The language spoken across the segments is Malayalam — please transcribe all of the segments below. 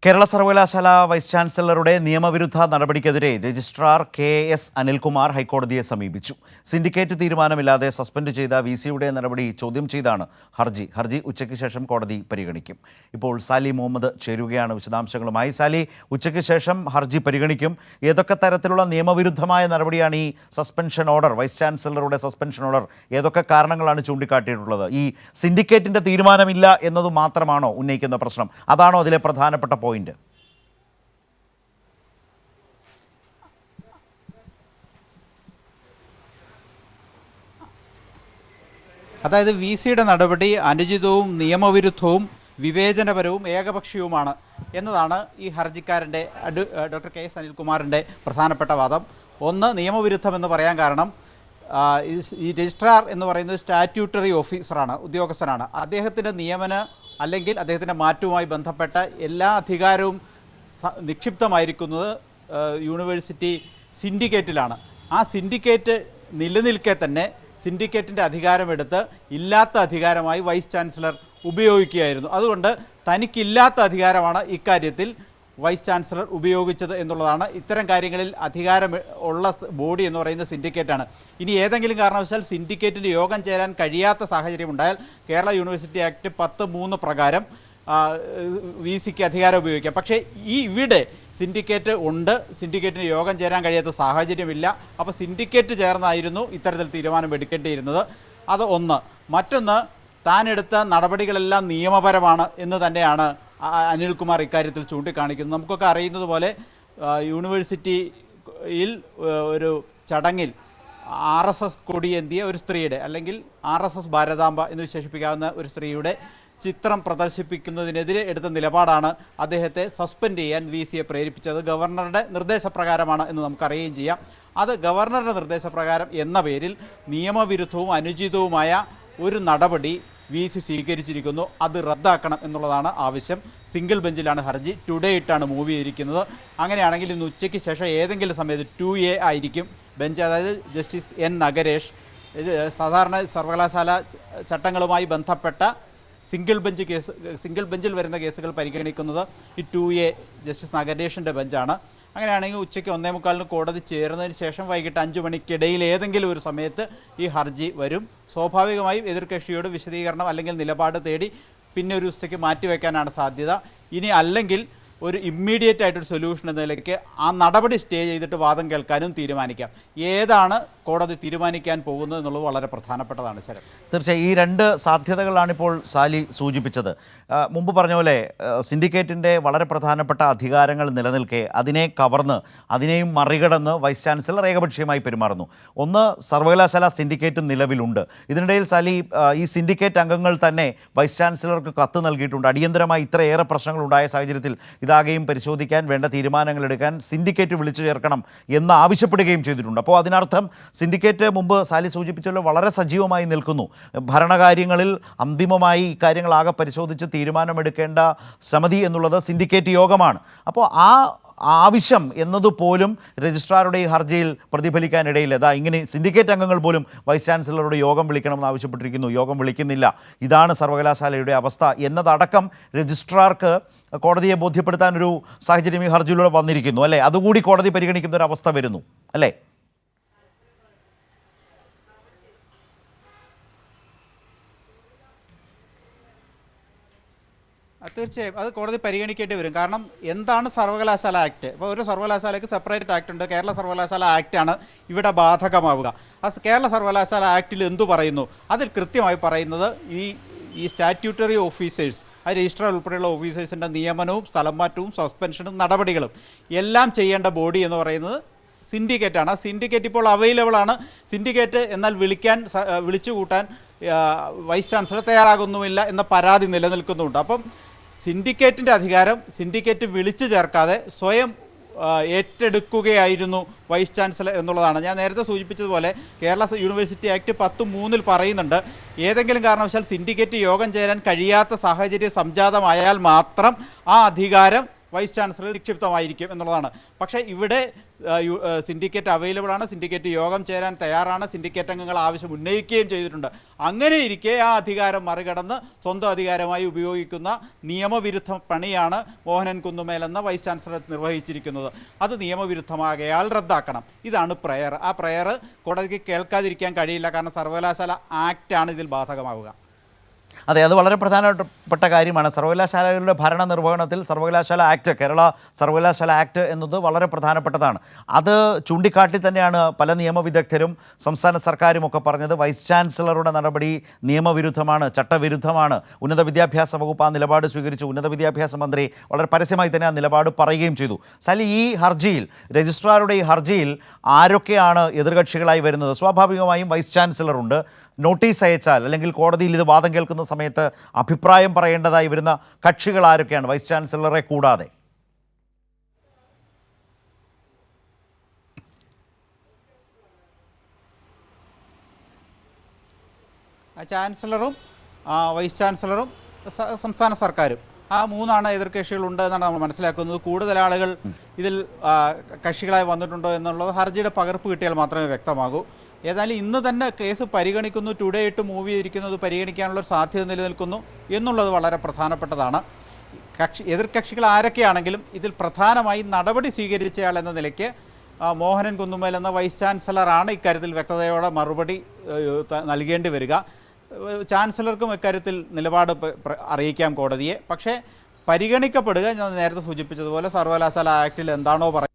കേരള സർവകലാശാല വൈസ് ചാൻസലറുടെ നിയമവിരുദ്ധ നടപടിക്കെതിരെ രജിസ്ട്രാർ KS അനിൽകുമാർ ഹൈക്കോടതിയെ സമീപിച്ചു. സിൻഡിക്കേറ്റ് തീരുമാനമില്ലാതെ സസ്പെൻഡ് ചെയ്ത VC-യുടെ നടപടി ചോദ്യം ചെയ്താണ് ഹർജി ഉച്ചയ്ക്ക് ശേഷം കോടതി പരിഗണിക്കും. ഇപ്പോൾ സാലി മുഹമ്മദ് ചേരുകയാണ് വിശദാംശങ്ങളുമായി. സാലി, ഉച്ചയ്ക്ക് ശേഷം ഹർജി പരിഗണിക്കും. ഏതൊക്കെ തരത്തിലുള്ള നിയമവിരുദ്ധമായ നടപടിയാണ് ഈ സസ്പെൻഷൻ ഓർഡർ, വൈസ് ചാൻസലറുടെ സസ്പെൻഷൻ ഓർഡർ, ഏതൊക്കെ കാരണങ്ങളാണ് ചൂണ്ടിക്കാട്ടിയിട്ടുള്ളത്? ഈ സിൻഡിക്കേറ്റിൻ്റെ തീരുമാനമില്ല എന്നത് മാത്രമാണോ ഉന്നയിക്കുന്ന പ്രശ്നം? അതാണോ അതിലെ പ്രധാനപ്പെട്ട പോയിന്റ്? അതായത് VC-യുടെ നടപടി അനുചിതവും നിയമവിരുദ്ധവും വിവേചനപരവും ഏകപക്ഷീയവുമാണ് എന്നതാണ് ഈ ഹർജിക്കാരൻ്റെ ഡോക്ടർ KS അനിൽകുമാറിൻ്റെ പ്രധാനപ്പെട്ട വാദം. ഒന്ന്, നിയമവിരുദ്ധമെന്ന് പറയാൻ കാരണം ഈ രജിസ്ട്രാർ എന്ന് പറയുന്നത് സ്റ്റാറ്റ്യൂട്ടറി ഓഫീസറാണ്, ഉദ്യോഗസ്ഥനാണ്. അദ്ദേഹത്തിൻ്റെ നിയമന അല്ലെങ്കിൽ അദ്ദേഹത്തിൻ്റെ മാറ്റവുമായി ബന്ധപ്പെട്ട എല്ലാ അധികാരവും നിക്ഷിപ്തമായിരിക്കുന്നത് യൂണിവേഴ്സിറ്റി സിൻഡിക്കേറ്റിലാണ്. ആ സിൻഡിക്കേറ്റ് നിലനിൽക്കെ തന്നെ സിൻഡിക്കേറ്റിൻ്റെ അധികാരമെടുത്ത് ഇല്ലാത്ത അധികാരമായി വൈസ് ചാൻസലർ ഉപയോഗിക്കുകയായിരുന്നു. അതുകൊണ്ട് തനിക്കില്ലാത്ത അധികാരമാണ് ഇക്കാര്യത്തിൽ വൈസ് ചാൻസലർ ഉപയോഗിച്ചത് എന്നുള്ളതാണ്. ഇത്തരം കാര്യങ്ങളിൽ അധികാരം ഉള്ള ബോഡി എന്ന് പറയുന്നത് സിൻഡിക്കേറ്റാണ്. ഇനി ഏതെങ്കിലും കാരണവശാൽ സിൻഡിക്കേറ്റിൻ്റെ യോഗം ചേരാൻ കഴിയാത്ത സാഹചര്യം ഉണ്ടായാൽ കേരള യൂണിവേഴ്സിറ്റി ആക്ട് 10(3) പ്രകാരം VC-ക്ക് അധികാരം ഉപയോഗിക്കാം. പക്ഷേ ഇവിടെ സിൻഡിക്കേറ്റ് ഉണ്ട്, സിൻഡിക്കേറ്റിന് യോഗം ചേരാൻ കഴിയാത്ത സാഹചര്യമില്ല. അപ്പോൾ സിൻഡിക്കേറ്റ് ചേർന്നായിരുന്നു ഇത്തരത്തിൽ തീരുമാനം എടുക്കേണ്ടിയിരുന്നത്. അത് ഒന്ന്. മറ്റൊന്ന്, താനെടുത്ത നടപടികളെല്ലാം നിയമപരമാണ് എന്ന് തന്നെയാണ് അനിൽകുമാർ ഇക്കാര്യത്തിൽ ചൂണ്ടിക്കാണിക്കുന്നത്. നമുക്കൊക്കെ അറിയുന്നത് പോലെ യൂണിവേഴ്സിറ്റിയിൽ ഒരു ചടങ്ങിൽ RSS കൊടിയേന്തിയ ഒരു സ്ത്രീയുടെ, അല്ലെങ്കിൽ RSS ഭാരതാംബ എന്ന് വിശേഷിപ്പിക്കാവുന്ന ഒരു സ്ത്രീയുടെ ചിത്രം പ്രദർശിപ്പിക്കുന്നതിനെതിരെ എടുത്ത നിലപാടാണ് അദ്ദേഹത്തെ സസ്പെൻഡ് ചെയ്യാൻ VC-യെ പ്രേരിപ്പിച്ചത്. ഗവർണറുടെ നിർദ്ദേശപ്രകാരമാണ് എന്ന് നമുക്കറിയുകയും ചെയ്യാം. അത് ഗവർണറുടെ നിർദ്ദേശപ്രകാരം എന്ന പേരിൽ നിയമവിരുദ്ധവും അനുചിതവുമായ ഒരു നടപടി VC സ്വീകരിച്ചിരിക്കുന്നു. അത് റദ്ദാക്കണം എന്നുള്ളതാണ് ആവശ്യം. സിംഗിൾ ബെഞ്ചിലാണ് ഹർജി. ടുഡേ ഇട്ടാണ് മൂവ് ചെയ്തിരിക്കുന്നത്. അങ്ങനെയാണെങ്കിൽ ഇന്ന് ഉച്ചയ്ക്ക് ശേഷം ഏതെങ്കിലും സമയത്ത് 2A ആയിരിക്കും ബെഞ്ച്. അതായത് ജസ്റ്റിസ് N നഗരേഷ്. സാധാരണ സർവകലാശാല ചട്ടങ്ങളുമായി ബന്ധപ്പെട്ട സിംഗിൾ ബെഞ്ചിൽ വരുന്ന കേസുകൾ പരിഗണിക്കുന്നത് ഈ 2A ജസ്റ്റിസ് നഗരേഷിൻ്റെ ബെഞ്ചാണ്. അങ്ങനെയാണെങ്കിൽ ഉച്ചയ്ക്ക് 1:45 കോടതി ചേർന്നതിന് ശേഷം വൈകിട്ട് 5 മണിക്കിടയിൽ ഏതെങ്കിലും ഒരു സമയത്ത് ഈ ഹർജി വരും. സ്വാഭാവികമായും എതിർകക്ഷിയോട് വിശദീകരണം അല്ലെങ്കിൽ നിലപാട് തേടി പിന്നെ ഒരു ദിവസത്തേക്ക് മാറ്റിവെക്കാനാണ് സാധ്യത. ഇനി അല്ലെങ്കിൽ ഒരു ഇമ്മീഡിയറ്റ് ആയിട്ടൊരു സൊല്യൂഷൻ എന്ന നിലയ്ക്ക് ആ നടപടി സ്റ്റേ ചെയ്തിട്ട് വാദം കേൾക്കാനും തീരുമാനിക്കാം. ഏതാണ് കോടതി തീരുമാനിക്കാൻ പോകുന്നത് എന്നുള്ളത് വളരെ പ്രധാനപ്പെട്ടതാണ്. ശരം, തീർച്ചയായും ഈ രണ്ട് സാധ്യതകളാണ് ഇപ്പോൾ സാലി സൂചിപ്പിച്ചത്. മുമ്പ് പറഞ്ഞ പോലെ സിൻഡിക്കേറ്റിൻ്റെ വളരെ പ്രധാനപ്പെട്ട അധികാരങ്ങൾ നിലനിൽക്കെ അതിനെ കവർന്ന് അതിനെയും മറികടന്ന് വൈസ് ചാൻസലർ ഏകപക്ഷീയമായി പെരുമാറുന്നു. ഒന്ന്, സർവകലാശാല സിൻഡിക്കേറ്റ് നിലവിലുണ്ട്. ഇതിനിടയിൽ സാലി, ഈ സിൻഡിക്കേറ്റ് അംഗങ്ങൾ തന്നെ വൈസ് ചാൻസലർക്ക് കത്ത് നൽകിയിട്ടുണ്ട്. അടിയന്തരമായി ഇത്രയേറെ പ്രശ്നങ്ങൾ ഉണ്ടായ സാഹചര്യത്തിൽ ഇതാകെയും പരിശോധിക്കാൻ, വേണ്ട തീരുമാനങ്ങൾ എടുക്കാൻ സിൻഡിക്കേറ്റ് വിളിച്ചു ചേർക്കണം എന്ന് ആവശ്യപ്പെടുകയും ചെയ്തിട്ടുണ്ട്. അപ്പോൾ അതിനർത്ഥം സിൻഡിക്കേറ്റ് മുമ്പ് സാലി സൂചിപ്പിച്ചല്ലോ വളരെ സജീവമായി നിൽക്കുന്നു. ഭരണകാര്യങ്ങളിൽ അന്തിമമായി ഇക്കാര്യങ്ങളാകെ പരിശോധിച്ച് തീരുമാനമെടുക്കേണ്ട സമിതി എന്നുള്ളത് സിൻഡിക്കേറ്റ് യോഗമാണ്. അപ്പോൾ ആ ആവശ്യം എന്നതുപോലും രജിസ്ട്രാറുടെ ഈ ഹർജിയിൽ പ്രതിഫലിക്കാനിടയില്ല. ഇങ്ങനെ സിൻഡിക്കേറ്റ് അംഗങ്ങൾ പോലും വൈസ് ചാൻസലറുടെ യോഗം വിളിക്കണമെന്ന് ആവശ്യപ്പെട്ടിരിക്കുന്നു. യോഗം വിളിക്കുന്നില്ല. ഇതാണ് സർവകലാശാലയുടെ അവസ്ഥ എന്നതടക്കം രജിസ്ട്രാർക്ക് കോടതിയെ ബോധ്യപ്പെടുത്താനൊരു സാഹചര്യം ഈ ഹർജിയിലൂടെ വന്നിരിക്കുന്നു, അല്ലേ? അതുകൂടി കോടതി പരിഗണിക്കുന്ന ഒരു അവസ്ഥ വരുന്നു, അല്ലേ? തീർച്ചയായും അത് കോടതി പരിഗണിക്കേണ്ടി വരും. കാരണം എന്താണ് സർവകലാശാല ആക്ട്? ഇപ്പോൾ ഒരു സർവകലാശാലയ്ക്ക് സെപ്പറേറ്റ് ആക്ട് ഉണ്ട്. കേരള സർവകലാശാല ആക്റ്റാണ് ഇവിടെ ബാധകമാവുക. കേരള സർവകലാശാല ആക്ടിൽ എന്തു പറയുന്നു? അതിൽ കൃത്യമായി പറയുന്നത് ഈ സ്റ്റാറ്റ്യൂട്ടറി ഓഫീസേഴ്സ്, ആ രജിസ്ട്രാർ ഉൾപ്പെടെയുള്ള ഓഫീസേഴ്സിൻ്റെ നിയമനവും സ്ഥലം മാറ്റവും സസ്പെൻഷനും നടപടികളും എല്ലാം ചെയ്യേണ്ട ബോഡി എന്ന് പറയുന്നത് സിൻഡിക്കേറ്റാണ്. ആ സിൻഡിക്കേറ്റ് ഇപ്പോൾ അവൈലബിൾ ആണ്. സിൻഡിക്കേറ്റ് എന്നാൽ വിളിച്ചു കൂട്ടാൻ വൈസ് ചാൻസലർ തയ്യാറാകുന്നുമില്ല എന്ന പരാതി നിലനിൽക്കുന്നുണ്ട്. അപ്പം സിൻഡിക്കേറ്റിൻ്റെ അധികാരം സിൻഡിക്കേറ്റ് വിളിച്ചു ചേർക്കാതെ സ്വയം ഏറ്റെടുക്കുകയായിരുന്നു വൈസ് ചാൻസലർ എന്നുള്ളതാണ്. ഞാൻ നേരത്തെ സൂചിപ്പിച്ചതുപോലെ കേരള യൂണിവേഴ്സിറ്റി ആക്ട് 10(3) പറയുന്നുണ്ട്, ഏതെങ്കിലും കാരണവശാൽ സിൻഡിക്കേറ്റ് യോഗം ചേരാൻ കഴിയാത്ത സാഹചര്യം സംജാതമായാൽ മാത്രം ആ അധികാരം വൈസ് ചാൻസലർ നിക്ഷിപ്തമായിരിക്കും എന്നുള്ളതാണ്. പക്ഷേ ഇവിടെ സിൻഡിക്കേറ്റ് അവൈലബിൾ ആണ്, സിൻഡിക്കേറ്റ് യോഗം ചേരാൻ തയ്യാറാണ്, സിൻഡിക്കേറ്റ് അംഗങ്ങൾ ആവശ്യം ഉന്നയിക്കുകയും ചെയ്തിട്ടുണ്ട്. അങ്ങനെ ഇരിക്കെ ആ അധികാരം മറികടന്ന് സ്വന്തം അധികാരമായി ഉപയോഗിക്കുന്ന നിയമവിരുദ്ധ പണിയാണ് മോഹനൻ കുന്നുമേൽ എന്ന വൈസ് ചാൻസലർ നിർവഹിച്ചിരിക്കുന്നത്. അത് നിയമവിരുദ്ധമാകയാൽ റദ്ദാക്കണം. ഇതാണ് പ്രയർ. ആ പ്രയർ കോടതിക്ക് കേൾക്കാതിരിക്കാൻ കഴിയില്ല, കാരണം സർവകലാശാല ആക്റ്റാണ് ഇതിൽ ബാധകമാവുക. അതെ, അത് വളരെ പ്രധാനപ്പെട്ട കാര്യമാണ്. സർവകലാശാലകളുടെ ഭരണ നിർവഹണത്തിൽ സർവകലാശാല ആക്ട്, കേരള സർവകലാശാല ആക്ട് എന്നത് വളരെ പ്രധാനപ്പെട്ടതാണ്. അത് ചൂണ്ടിക്കാട്ടി തന്നെയാണ് പല നിയമവിദഗ്ധരും സംസ്ഥാന സർക്കാരും ഒക്കെ പറഞ്ഞത് വൈസ് ചാൻസലറുടെ നടപടി നിയമവിരുദ്ധമാണ്, ചട്ടവിരുദ്ധമാണ്. ഉന്നത വിദ്യാഭ്യാസ വകുപ്പ് ആ നിലപാട് സ്വീകരിച്ചു. ഉന്നത വിദ്യാഭ്യാസ മന്ത്രി വളരെ പരസ്യമായി തന്നെ ആ നിലപാട് പറയുകയും ചെയ്തു. സാലി, ഈ ഹർജിയിൽ, രജിസ്ട്രാറുടെ ഈ ഹർജിയിൽ ആരൊക്കെയാണ് എതിർകക്ഷികളായി വരുന്നത്? സ്വാഭാവികമായും വൈസ് ചാൻസലറുണ്ട്. നോട്ടീസ് അയച്ചാൽ അല്ലെങ്കിൽ കോടതിയിൽ ഇത് വാദം കേൾക്കുന്ന സമയത്ത് അഭിപ്രായം പറയേണ്ടതായി വരുന്ന കക്ഷികൾ ആരൊക്കെയാണ് വൈസ് ചാൻസലറെ കൂടാതെ? ചാൻസലറും വൈസ് ചാൻസലറും സംസ്ഥാന സർക്കാരും, ആ മൂന്നാണ് എതിർകക്ഷികളുണ്ട് എന്നാണ് നമ്മൾ മനസ്സിലാക്കുന്നത്. കൂടുതൽ ആളുകൾ ഇതിൽ കക്ഷികളായി വന്നിട്ടുണ്ടോ എന്നുള്ളത് ഹർജിയുടെ പകർപ്പ് കിട്ടിയാൽ മാത്രമേ വ്യക്തമാകൂ. ഏതായാലും ഇന്ന് തന്നെ കേസ് പരിഗണിക്കുന്നു. ടുഡേ ഇട്ട് മൂവ് ചെയ്തിരിക്കുന്നത് പരിഗണിക്കാനുള്ള സാധ്യത നിലനിൽക്കുന്നു എന്നുള്ളത് വളരെ പ്രധാനപ്പെട്ടതാണ്. എതിർകക്ഷികൾ ആരൊക്കെയാണെങ്കിലും ഇതിൽ പ്രധാനമായും നടപടി സ്വീകരിച്ചയാൾ എന്ന നിലയ്ക്ക് മോഹനൻ കുന്നുമേൽ എന്ന വൈസ് ചാൻസലറാണ് ഇക്കാര്യത്തിൽ വ്യക്തതയോടെ മറുപടി നൽകേണ്ടി വരിക. ചാൻസലർക്കും ഇക്കാര്യത്തിൽ നിലപാട് അറിയിക്കാം കോടതിയെ. പക്ഷേ പരിഗണിക്കപ്പെടുക, ഞാൻ നേരത്തെ സൂചിപ്പിച്ചതുപോലെ സർവകലാശാല ആക്ടിൽ എന്താണോ പറയുന്നത്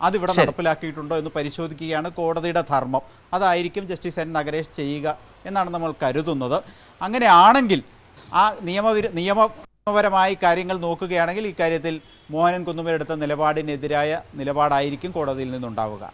അതിവിടെ നടപ്പിലാക്കിയിട്ടുണ്ടോ എന്ന് പരിശോധിക്കുകയാണ് കോടതിയുടെ ധർമ്മം. അതായിരിക്കും ജസ്റ്റിസ് എൻ നഗരേഷ് ചെയ്യുക എന്നാണ് നമ്മൾ കരുതുന്നത്. അങ്ങനെയാണെങ്കിൽ ആ നിയമപരമായി കാര്യങ്ങൾ നോക്കുകയാണെങ്കിൽ ഇക്കാര്യത്തിൽ മോഹനൻ കുന്നുമേൽ എടുത്ത നിലപാടിനെതിരായ നിലപാടായിരിക്കും കോടതിയിൽ നിന്നുണ്ടാവുക.